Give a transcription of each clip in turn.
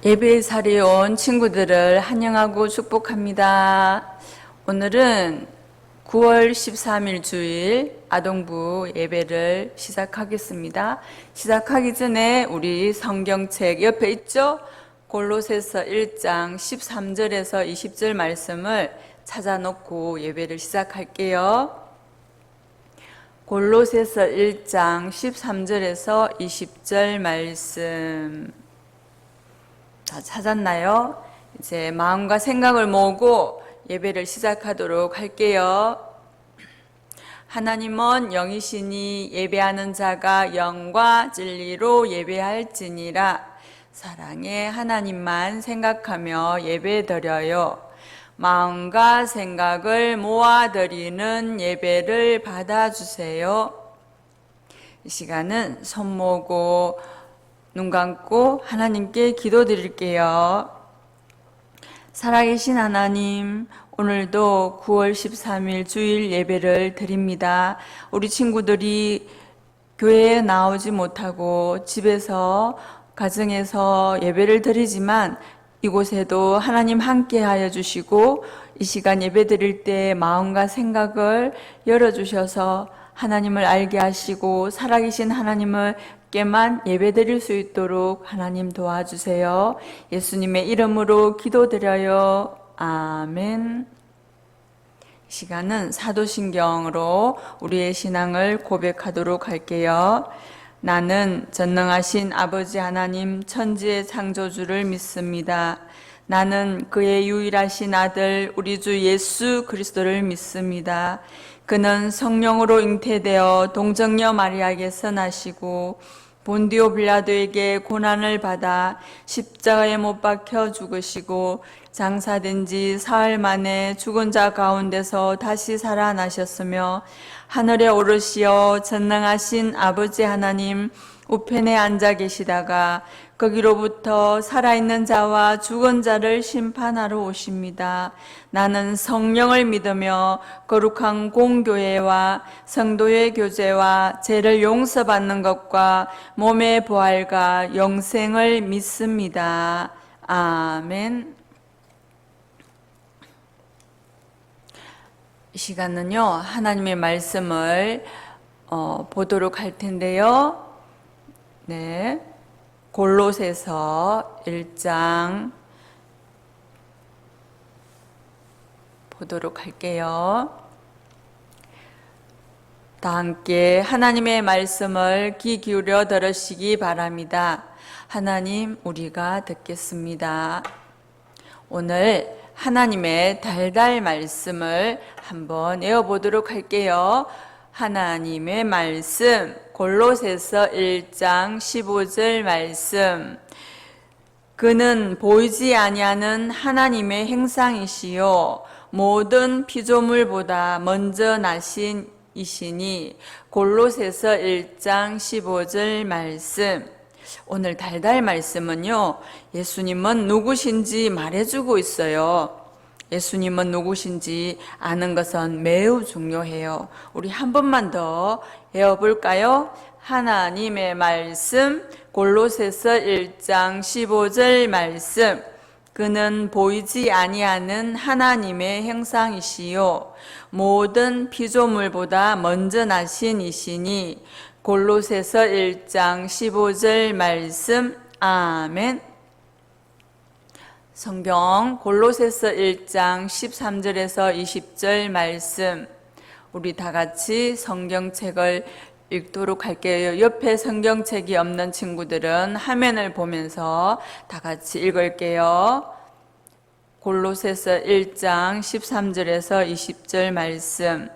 예배의 자리에 온 친구들을 환영하고 축복합니다. 오늘은 9월 13일 주일 아동부 예배를 시작하겠습니다. 시작하기 전에 우리 성경책 옆에 있죠? 골로새서 1장 13절에서 20절 말씀을 찾아놓고 예배를 시작할게요. 골로새서 1장 13절에서 20절 말씀 다 찾았나요? 이제 마음과 생각을 모으고 예배를 시작하도록 할게요. 하나님은 영이시니 예배하는 자가 영과 진리로 예배할지니라. 사랑의 하나님만 생각하며 예배드려요. 마음과 생각을 모아드리는 예배를 받아주세요. 이 시간은 손 모으고 눈 감고 하나님께 기도드릴게요. 살아계신 하나님, 오늘도 9월 13일 주일 예배를 드립니다. 우리 친구들이 교회에 나오지 못하고 집에서 가정에서 예배를 드리지만 이곳에도 하나님 함께 하여 주시고 이 시간 예배 드릴 때 마음과 생각을 열어주셔서 하나님을 알게 하시고 살아계신 하나님을 깨만 예배드릴 수 있도록 하나님 도와주세요. 예수님의 이름으로 기도드려요. 아멘. 이 시간은 사도신경으로 우리의 신앙을 고백하도록 할게요. 나는 전능하신 아버지 하나님 천지의 창조주를 믿습니다. 나는 그의 유일하신 아들 우리 주 예수 그리스도를 믿습니다. 그는 성령으로 잉태되어 동정녀 마리아에게서 나시고 본디오 빌라도에게 고난을 받아 십자가에 못 박혀 죽으시고 장사된 지 사흘 만에 죽은 자 가운데서 다시 살아나셨으며 하늘에 오르시어 전능하신 아버지 하나님 우편에 앉아 계시다가 거기로부터 살아있는 자와 죽은 자를 심판하러 오십니다. 나는 성령을 믿으며 거룩한 공교회와 성도의 교제와 죄를 용서받는 것과 몸의 부활과 영생을 믿습니다. 아멘. 이 시간은요, 하나님의 말씀을 보도록 할 텐데요. 네. 골로새서 1장 보도록 할게요. 다 함께 하나님의 말씀을 귀 기울여 들으시기 바랍니다. 하나님, 우리가 듣겠습니다. 오늘 하나님의 달달 말씀을 한번 외워보도록 할게요. 하나님의 말씀, 골로새서 1장 15절 말씀. 그는 보이지 아니하는 하나님의 행상이시요 모든 피조물보다 먼저 나신 이시니. 골로새서 1장 15절 말씀. 오늘 달달 말씀은요, 예수님은 누구신지 말해주고 있어요. 예수님은 누구신지 아는 것은 매우 중요해요. 우리 한 번만 더 외워볼까요? 하나님의 말씀, 골로새서 1장 15절 말씀. 그는 보이지 아니하는 하나님의 형상이시요 모든 피조물보다 먼저 나신 이시니. 골로새서 1장 15절 말씀. 아멘. 성경 골로새서 1장 13절에서 20절 말씀, 우리 다 같이 성경책을 읽도록 할게요. 옆에 성경책이 없는 친구들은 화면을 보면서 다 같이 읽을게요. 골로새서 1장 13절에서 20절 말씀.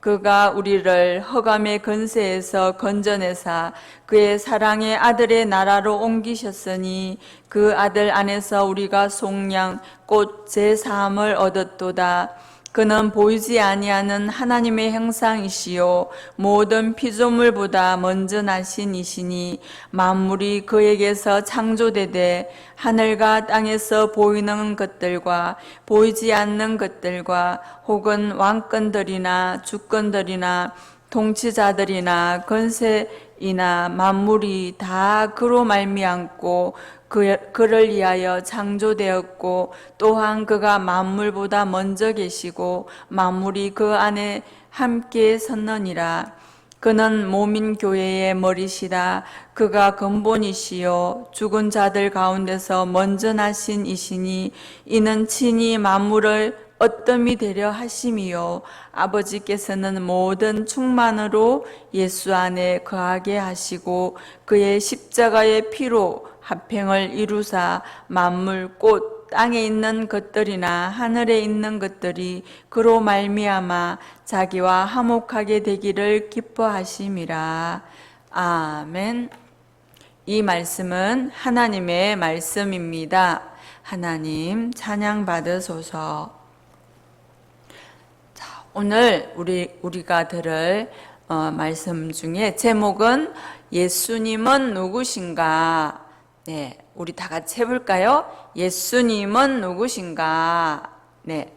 그가 우리를 흑암의 권세에서 건져내사 그의 사랑의 아들의 나라로 옮기셨으니 그 아들 안에서 우리가 속량 곧 제사함을 얻었도다. 그는 보이지 아니하는 하나님의 형상이시요 모든 피조물보다 먼저 나신 이시니 만물이 그에게서 창조되되 하늘과 땅에서 보이는 것들과 보이지 않는 것들과 혹은 왕권들이나 주권들이나 통치자들이나 권세이나 만물이 다 그로 말미암고 그를 위하여 창조되었고 또한 그가 만물보다 먼저 계시고 만물이 그 안에 함께 섰느니라. 그는 몸인 교회의 머리시라. 그가 근본이시요 죽은 자들 가운데서 먼저 나신 이시니 이는 친히 만물을 어뜸이 되려 하심이요 아버지께서는 모든 충만으로 예수 안에 거하게 하시고 그의 십자가의 피로 화평을 이루사 만물 곧 땅에 있는 것들이나 하늘에 있는 것들이 그로 말미암아 자기와 화목하게 되기를 기뻐하심이라. 아멘. 이 말씀은 하나님의 말씀입니다. 하나님 찬양 받으소서. 자, 오늘 우리가 들을 말씀 중에 제목은 예수님은 누구신가? 네, 우리 다 같이 해볼까요? 예수님은 누구신가? 네.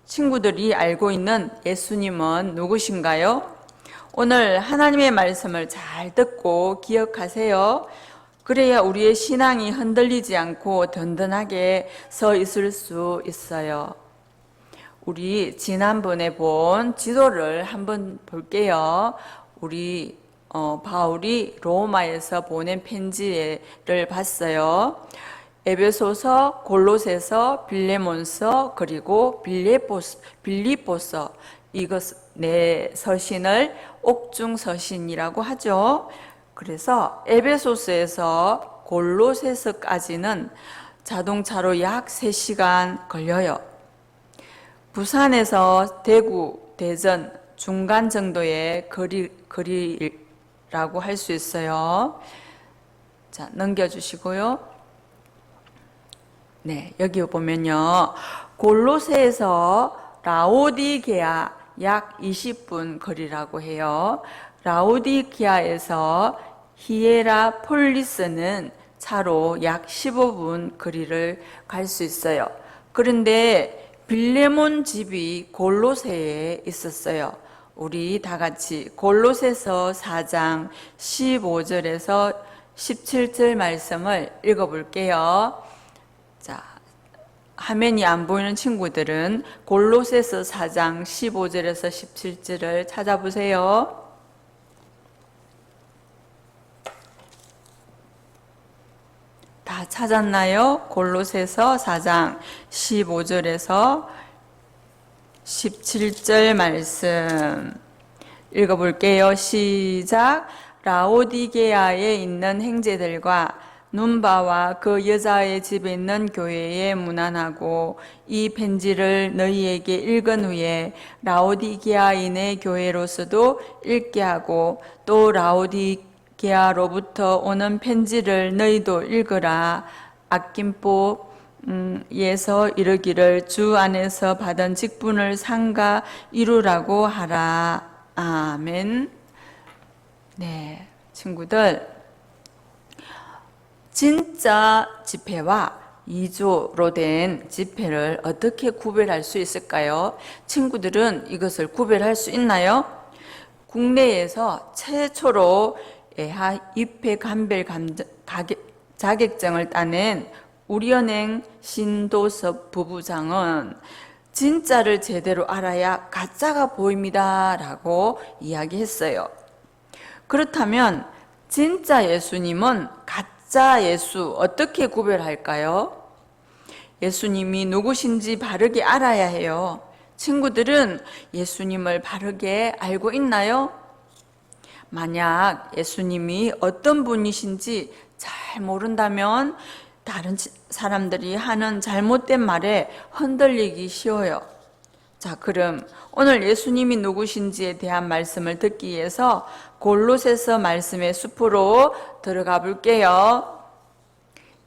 친구들이 알고 있는 예수님은 누구신가요? 오늘 하나님의 말씀을 잘 듣고 기억하세요. 그래야 우리의 신앙이 흔들리지 않고 든든하게 서 있을 수 있어요. 우리 지난번에 본 지도를 한번 볼게요. 우리 바울이 로마에서 보낸 편지를 봤어요. 에베소서, 골로새서, 빌레몬서, 그리고 빌립보서 이것 네 서신을 옥중서신이라고 하죠. 그래서 에베소서에서 골로새서까지는 자동차로 약 3시간 걸려요. 부산에서 대구, 대전 중간 정도의 거리라고 할 수 있어요. 자, 넘겨주시고요. 네, 여기 보면요. 골로새에서 라오디게아 약 20분 거리라고 해요. 라오디게아에서 히에라폴리스는 차로 약 15분 거리를 갈 수 있어요. 그런데 빌레몬 집이 골로새에 있었어요. 우리 다 같이 골로새서 4장 15절에서 17절 말씀을 읽어볼게요. 자, 화면이 안 보이는 친구들은 골로새서 4장 15절에서 17절을 찾아보세요. 다 찾았나요? 골로새서 4장 15절에서 17절 말씀 읽어볼게요. 시작. 라오디게아에 있는 형제들과 눈바와 그 여자의 집에 있는 교회에 문안하고 이 편지를 너희에게 읽은 후에 라오디게아인의 교회로서도 읽게 하고 또 라오디게아로부터 오는 편지를 너희도 읽으라. 아낌보에서 이르기를 주 안에서 받은 직분을 상가 이루라고 하라. 아멘. 네, 친구들. 진짜 지폐와 이조로 된 지폐를 어떻게 구별할 수 있을까요? 친구들은 이것을 구별할 수 있나요? 국내에서 최초로 예하 입회 감별 자격증을 따낸 우리은행 신도섭 부부장은 진짜를 제대로 알아야 가짜가 보입니다 라고 이야기했어요. 그렇다면 진짜 예수님은 가짜 예수 어떻게 구별할까요? 예수님이 누구신지 바르게 알아야 해요. 친구들은 예수님을 바르게 알고 있나요? 만약 예수님이 어떤 분이신지 잘 모른다면 다른 사람들이 하는 잘못된 말에 흔들리기 쉬워요. 자, 그럼 오늘 예수님이 누구신지에 대한 말씀을 듣기 위해서 골로새서 말씀의 숲으로 들어가 볼게요.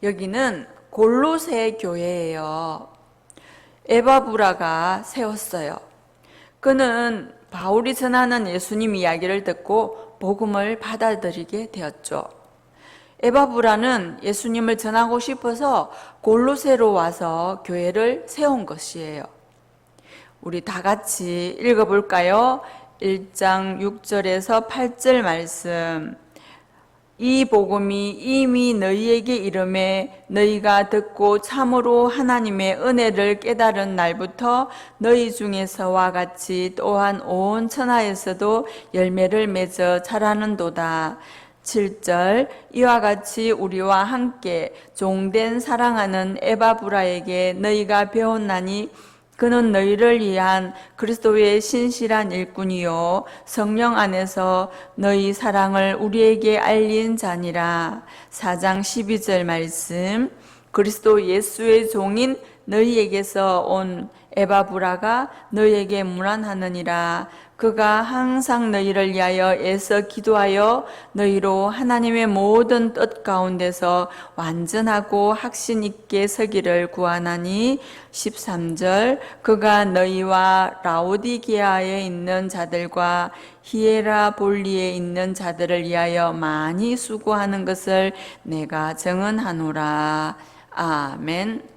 여기는 골로새 교회예요. 에바브라가 세웠어요. 그는 바울이 전하는 예수님 이야기를 듣고 복음을 받아들이게 되었죠. 에바브라는 예수님을 전하고 싶어서 골로새로 와서 교회를 세운 것이에요. 우리 다 같이 읽어볼까요? 1장 6절에서 8절 말씀. 이 복음이 이미 너희에게 이름에 너희가 듣고 참으로 하나님의 은혜를 깨달은 날부터 너희 중에서와 같이 또한 온 천하에서도 열매를 맺어 자라는도다. 7절. 이와 같이 우리와 함께 종된 사랑하는 에바브라에게 너희가 배웠나니 그는 너희를 위한 그리스도의 신실한 일꾼이요 성령 안에서 너희 사랑을 우리에게 알린 자니라. 4장 12절 말씀. 그리스도 예수의 종인 너희에게서 온 에바브라가 너희에게 문안하느니라. 그가 항상 너희를 위하여 애써 기도하여 너희로 하나님의 모든 뜻 가운데서 완전하고 확신 있게 서기를 구하나니. 13절. 그가 너희와 라오디게아에 있는 자들과 히에라볼리에 있는 자들을 위하여 많이 수고하는 것을 내가 증언하노라. 아멘.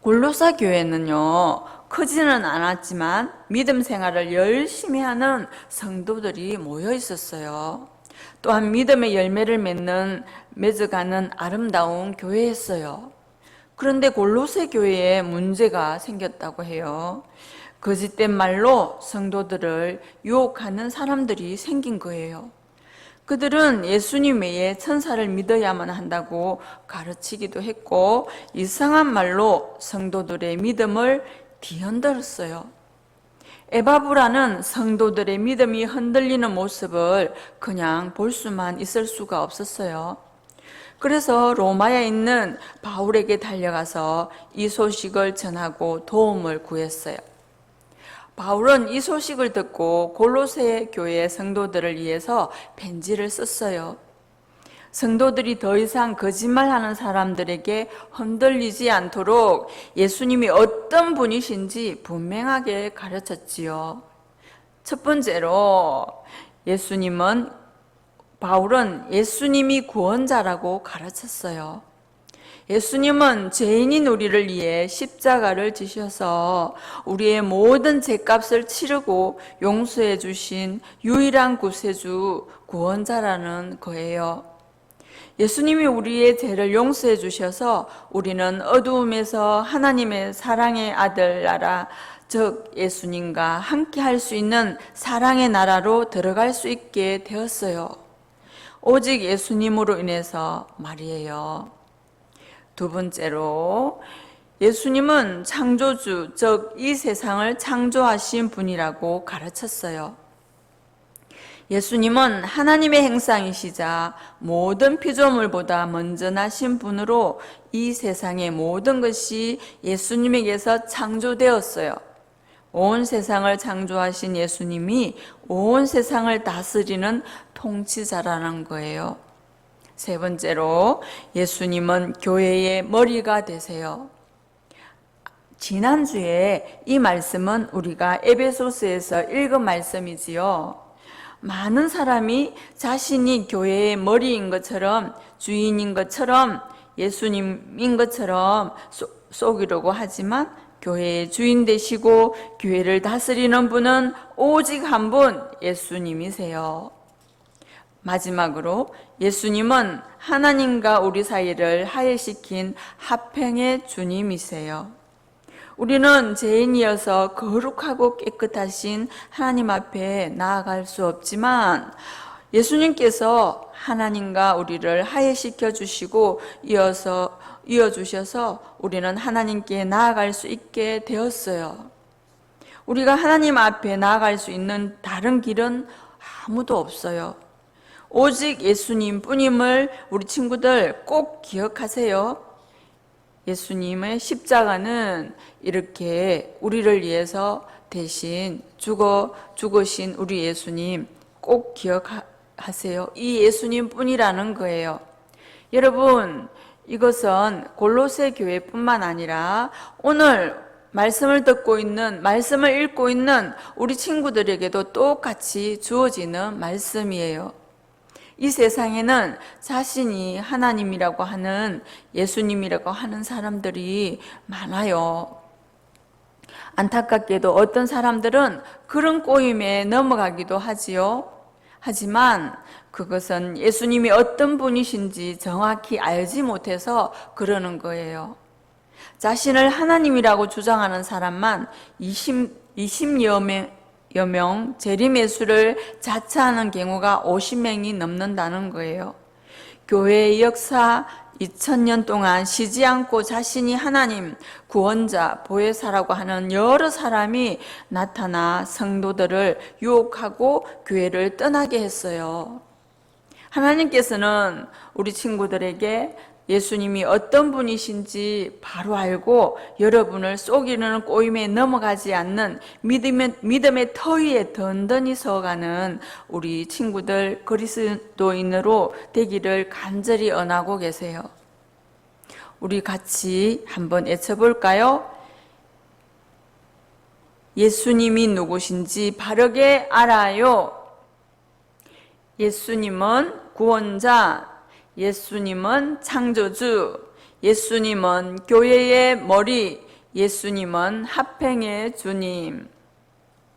골로새 교회는요, 크지는 않았지만 믿음 생활을 열심히 하는 성도들이 모여 있었어요. 또한 믿음의 열매를 맺어가는 아름다운 교회였어요. 그런데 골로새 교회에 문제가 생겼다고 해요. 거짓된 말로 성도들을 유혹하는 사람들이 생긴 거예요. 그들은 예수님 외에 천사를 믿어야만 한다고 가르치기도 했고 이상한 말로 성도들의 믿음을 뒤흔들었어요. 에바브라는 성도들의 믿음이 흔들리는 모습을 그냥 볼 수만 있을 수가 없었어요. 그래서 로마에 있는 바울에게 달려가서 이 소식을 전하고 도움을 구했어요. 바울은 이 소식을 듣고 골로새 교회 성도들을 위해서 편지를 썼어요. 성도들이 더 이상 거짓말하는 사람들에게 흔들리지 않도록 예수님이 어떤 분이신지 분명하게 가르쳤지요. 첫 번째로 바울은 예수님이 구원자라고 가르쳤어요. 예수님은 죄인인 우리를 위해 십자가를 지셔서 우리의 모든 죄값을 치르고 용서해 주신 유일한 구세주, 구원자라는 거예요. 예수님이 우리의 죄를 용서해 주셔서 우리는 어두움에서 하나님의 사랑의 아들 나라, 즉 예수님과 함께 할 수 있는 사랑의 나라로 들어갈 수 있게 되었어요. 오직 예수님으로 인해서 말이에요. 두 번째로 예수님은 창조주, 즉 이 세상을 창조하신 분이라고 가르쳤어요. 예수님은 하나님의 행상이시자 모든 피조물보다 먼저 나신 분으로 이 세상의 모든 것이 예수님에게서 창조되었어요. 온 세상을 창조하신 예수님이 온 세상을 다스리는 통치자라는 거예요. 세 번째로 예수님은 교회의 머리가 되세요. 지난주에 이 말씀은 우리가 에베소서에서 읽은 말씀이지요. 많은 사람이 자신이 교회의 머리인 것처럼, 주인인 것처럼, 예수님인 것처럼 속이려고 하지만 교회의 주인 되시고 교회를 다스리는 분은 오직 한 분, 예수님이세요. 마지막으로 예수님은 하나님과 우리 사이를 화해시킨 화평의 주님이세요. 우리는 죄인이어서 거룩하고 깨끗하신 하나님 앞에 나아갈 수 없지만 예수님께서 하나님과 우리를 화해시켜 주시고 이어주셔서 우리는 하나님께 나아갈 수 있게 되었어요. 우리가 하나님 앞에 나아갈 수 있는 다른 길은 아무도 없어요. 오직 예수님 뿐임을 우리 친구들 꼭 기억하세요. 예수님의 십자가는 이렇게 우리를 위해서 대신 죽으신 우리 예수님 꼭 기억하세요. 이 예수님 뿐이라는 거예요. 여러분, 이것은 골로새 교회뿐만 아니라 오늘 말씀을 듣고 있는, 말씀을 읽고 있는 우리 친구들에게도 똑같이 주어지는 말씀이에요. 이 세상에는 자신이 하나님이라고 하는, 예수님이라고 하는 사람들이 많아요. 안타깝게도 어떤 사람들은 그런 꼬임에 넘어가기도 하지요. 하지만 그것은 예수님이 어떤 분이신지 정확히 알지 못해서 그러는 거예요. 자신을 하나님이라고 주장하는 사람만 20여 명 재림예수를 자처하는 경우가 50명이 넘는다는 거예요. 교회의 역사 2000년 동안 쉬지 않고 자신이 하나님, 구원자, 보혜사라고 하는 여러 사람이 나타나 성도들을 유혹하고 교회를 떠나게 했어요. 하나님께서는 우리 친구들에게 예수님이 어떤 분이신지 바로 알고 여러분을 속이는 꼬임에 넘어가지 않는 믿음의 터 위에 든든히 서가는 우리 친구들 그리스도인으로 되기를 간절히 원하고 계세요. 우리 같이 한번 외쳐볼까요? 예수님이 누구신지 바르게 알아요. 예수님은 구원자, 예수님은 창조주, 예수님은 교회의 머리, 예수님은 화평의 주님.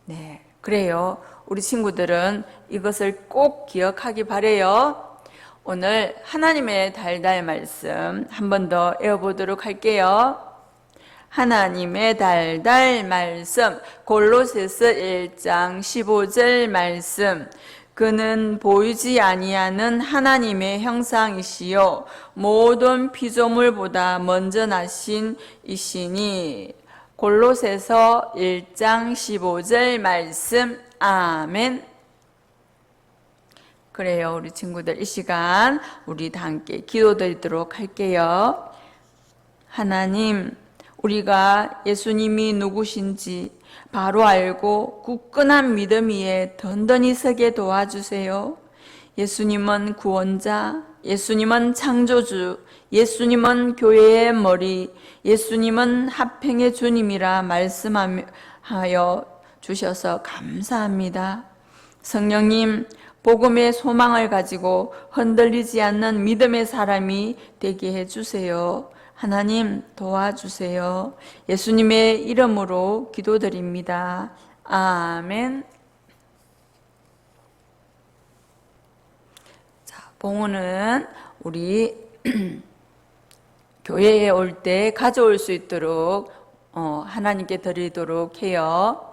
네, 그래요. 우리 친구들은 이것을 꼭 기억하기 바래요. 오늘 하나님의 달달 말씀 한 번 더 외워보도록 할게요. 하나님의 달달 말씀, 골로새서 1장 15절 말씀. 그는 보이지 아니하는 하나님의 형상이시요 모든 피조물보다 먼저 나신 이시니. 골로새서 1장 15절 말씀. 아멘. 그래요, 우리 친구들 이 시간 우리 다 함께 기도드리도록 할게요. 하나님, 우리가 예수님이 누구신지 바로 알고 굳건한 믿음 위에 든든히 서게 도와주세요. 예수님은 구원자, 예수님은 창조주, 예수님은 교회의 머리, 예수님은 화평의 주님이라 말씀하여 주셔서 감사합니다. 성령님, 복음의 소망을 가지고 흔들리지 않는 믿음의 사람이 되게 해주세요. 하나님 도와주세요. 예수님의 이름으로 기도드립니다. 아멘. 자, 봉헌은 우리 교회에 올 때 가져올 수 있도록 하나님께 드리도록 해요.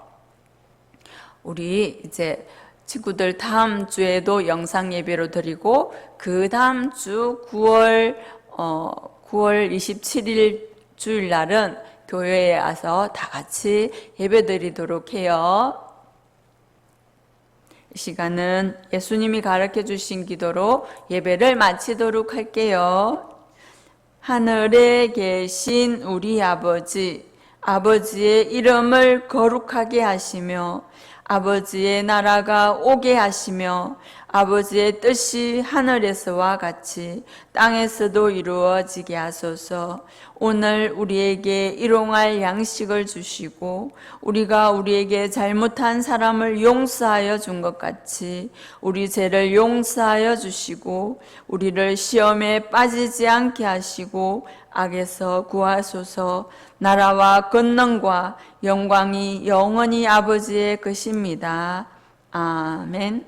우리 이제 친구들 다음 주에도 영상 예배로 드리고 그 다음 주 9월 27일 주일날은 교회에 와서 다 같이 예배 드리도록 해요. 이 시간은 예수님이 가르쳐 주신 기도로 예배를 마치도록 할게요. 하늘에 계신 우리 아버지, 아버지의 이름을 거룩하게 하시며 아버지의 나라가 오게 하시며 아버지의 뜻이 하늘에서와 같이 땅에서도 이루어지게 하소서. 오늘 우리에게 일용할 양식을 주시고 우리가 우리에게 잘못한 사람을 용서하여 준 것 같이 우리 죄를 용서하여 주시고 우리를 시험에 빠지지 않게 하시고 악에서 구하소서. 나라와 권능과 영광이 영원히 아버지의 것입니다. 아멘.